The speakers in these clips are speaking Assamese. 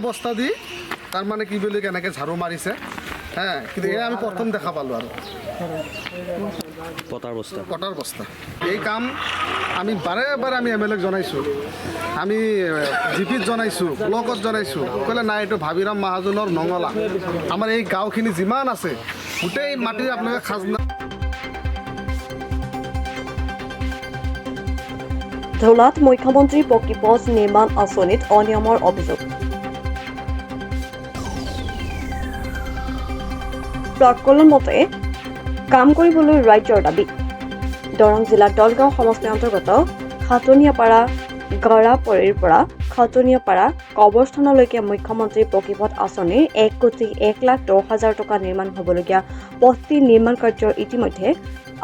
বস্তা দি তাৰ মানে কি বুলি কেনেকৈ ঝাৰু মাৰিছে হ্যাঁ কিন্তু এয়া আমি প্ৰথম দেখা পালোঁ আৰু পটাৰ বস্তা এই কাম আমি বাৰে বাৰে আমি MLA ক জনাইছোঁ আমি জিপিত জনাইছোঁ ব্লকত জনাইছোঁ ক'লে নাই এইটো ভাবিৰাম মহাজনৰ নঙলা আমাৰ এই গাঁওখিনি যিমান আছে গোটেই মাটি আপোনালোকে খাজনা ধৌলাত মুখ্যমন্ত্ৰী পকী পথ নিৰ্মাণ আঁচনিত অনিয়মৰ অভিযোগ প্ৰাক্কলন মতে কাম কৰিবলৈ ৰাজ্যৰ দাবী দৰং জিলাৰ দলগাঁও সমষ্টিৰ অন্তৰ্গত খাটনিয়াপাৰা গৰাপৰিৰ পৰা খাটনিয়াপাৰা কবৰস্থানলৈকে মুখ্যমন্ত্ৰী পকীপথ আঁচনিৰ 1,01,10,000 টকা নিৰ্মাণ হ'বলগীয়া পথটি নিৰ্মাণ কাৰ্যৰ ইতিমধ্যে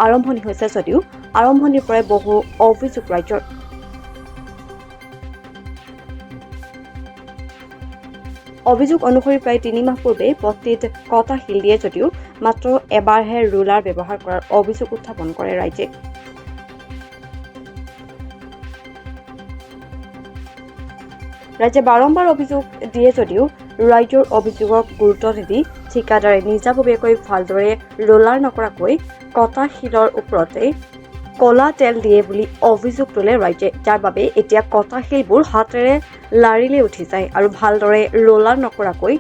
আৰম্ভণি হৈছে যদিও আৰম্ভণিৰ পৰাই বহু অভিযোগ ৰাজ্যৰ অভিযোগ অনুসৰি প্ৰায় 3 মাহ পূৰ্বে পথটিত কটা শিল দিয়ে যদিও মাত্ৰ এবাৰহে ৰুলাৰ ব্যৱহাৰ কৰাৰ অভিযোগ উত্থাপন কৰে ৰাজ্যে ৰাজ্যে বাৰম্বাৰ অভিযোগ দিয়ে যদিও ৰাজ্যৰ অভিযোগক গুৰুত্ব নিদি ঠিকাদাৰে নিজাববীয়াকৈ ভালদৰে ৰুলাৰ নকৰাকৈ কটা শিলৰ ওপৰতে কলা তেল দিয়ে বুলি অভিযোগ তোলে ৰাজ্যে যাৰ বাবে এতিয়া কটা শিলবোৰ হাতেৰে লাৰিলে উঠি যায় আৰু ভালদৰে ৰোলাৰ নকৰাকৈ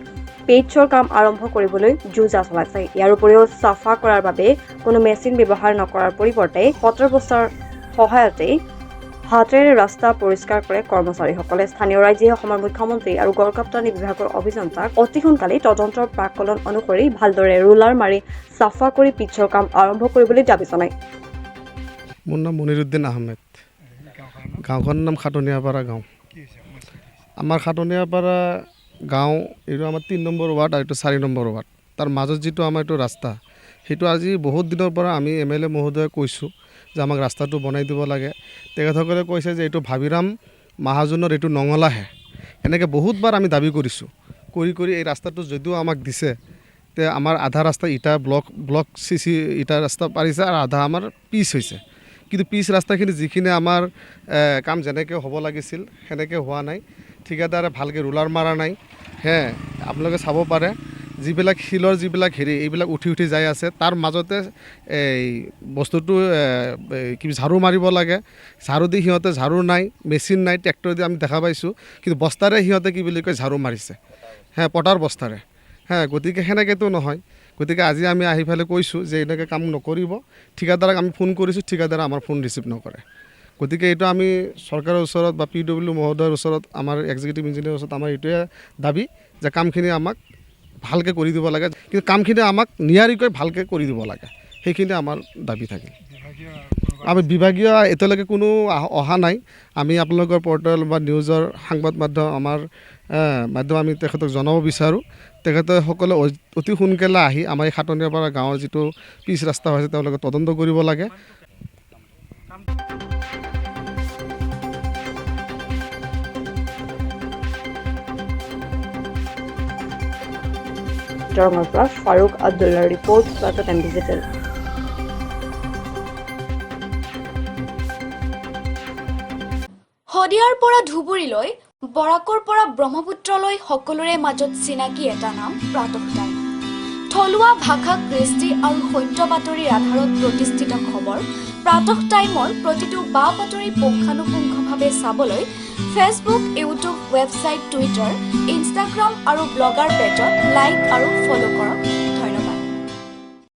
পেইচৰ কাম আৰম্ভ কৰিবলৈ যোজা চলাইছে ইয়াৰ উপৰিও চাফা কৰাৰ বাবে কোনো মেচিন ব্যৱহাৰ নকৰাৰ পৰিৱৰ্তে পটাৰ বস্তাৰ সহায়তে হাতেৰে ৰাস্তা পৰিষ্কাৰ কৰে কৰ্মচাৰীসকলে স্থানীয় ৰাজ্যে অসমৰ মুখ্যমন্ত্ৰী আৰু গড়কাপ্তানি বিভাগৰ অভিযন্তাক অতি সোনকালে তদন্তৰ প্ৰাকলন অনুসৰি ভালদৰে ৰোলাৰ মাৰি চাফা কৰি পিচৰ কাম আৰম্ভ কৰিবলৈ দাবী জনায় মোৰ নাম মনিৰুদ্দিন আহমেদ গাঁওখনৰ নাম খাটনিয়াপাৰা গাঁও আমাৰ খাটনিয়াপাৰা গাঁও এইটো আমাৰ 3 নম্বৰ ৱাৰ্ড আৰু এইটো 4 নম্বৰ ৱাৰ্ড তাৰ মাজত যিটো আমাৰ এইটো ৰাস্তা সেইটো আজি বহুত দিনৰ পৰা আমি MLA মহোদয়ে কৈছোঁ যে আমাক ৰাস্তাটো বনাই দিব লাগে তেখেতসকলে কৈছে যে এইটো ভাবিৰাম মহাজনৰ এইটো নঙলাহে এনেকৈ বহুতবাৰ আমি দাবী কৰিছোঁ কৰি এই ৰাস্তাটো যদিও আমাক দিছে তে আমাৰ আধা ৰাস্তা ইটা ব্লক CC ইটা ৰাস্তা পাৰিছে আৰু আধা আমাৰ পিচ হৈছে কিন্তু পিচ ৰাস্তাখিনি যিখিনি আমাৰ কাম যেনেকৈ হ'ব লাগিছিল সেনেকৈ হোৱা নাই ঠিকাদাৰে ভালকৈ ৰুলাৰ মাৰা নাই হে আপোনালোকে চাব পাৰে যিবিলাক শিলৰ যিবিলাক এইবিলাক উঠি যাই আছে তাৰ মাজতে এই বস্তুটো কি ঝাৰু মাৰিব লাগে ঝাৰু দি সিহঁতে ঝাৰু নাই মেচিন নাই ট্ৰেক্টৰ দি আমি দেখা পাইছোঁ কিন্তু বস্তাৰে সিহঁতে কি বুলি কয় ঝাৰু মাৰিছে হে পটাৰ বস্তাৰে হে গতিকে সেনেকৈতো নহয় গতিকে আজি আমি আহি পেলাই কৈছোঁ যে এনেকৈ কাম নকৰিব ঠিকাদাৰক আমি ফোন কৰিছোঁ ঠিকাদাৰে আমাৰ ফোন ৰিচিভ নকৰে গতিকে এইটো আমি চৰকাৰৰ ওচৰত বা PW মহোদয়ৰ ওচৰত আমাৰ এক্সিকিউটিভ ইঞ্জিনিয়াৰৰ ওচৰত আমাৰ এইটোৱে দাবী যে কামখিনি আমাক ভালকৈ কৰি দিব লাগে কিন্তু কামখিনি আমাক নিয়াৰিকৈ ভালকৈ কৰি দিব লাগে সেইখিনি আমাৰ দাবী থাকে আমি বিভাগীয় এতিয়ালৈকে কোনো অহা নাই আমি আপোনালোকৰ পৰ্টেল বা নিউজৰ সংবাদ মাধ্যম আমাৰ মাধ্যম আমি তেখেতক জনাব বিচাৰোঁ তেখেতসকলে অতি সোনকালে আহি আমাৰ এই খাটনিয়াপাৰা গাঁৱৰ যিটো পিচ ৰাস্তা হৈছে তেওঁলোকে তদন্ত কৰিব লাগে দৰঙৰ পৰা ফাৰুক আব্দুল্লাৰ ৰিপৰ্ট টাইম ডিজিটেল শদিয়াৰ পৰা ধুবুৰীলৈ বৰাকৰ পৰা ব্ৰহ্মপুত্ৰলৈ সকলোৰে মাজত চিনাকি এটা নাম প্ৰাতঃ টাইম থলুৱা ভাষা কৃষ্টি আৰু সত্য বাতৰিৰ আধাৰত প্ৰতিষ্ঠিত খবৰ প্ৰাতঃ টাইমৰ প্ৰতিটো বা বাতৰি পুংখানুপুংখভাৱে চাবলৈ Facebook YouTube website Twitter Instagram আৰু ব্লগাৰ পেজত লাইক আৰু ফ'ল' কৰক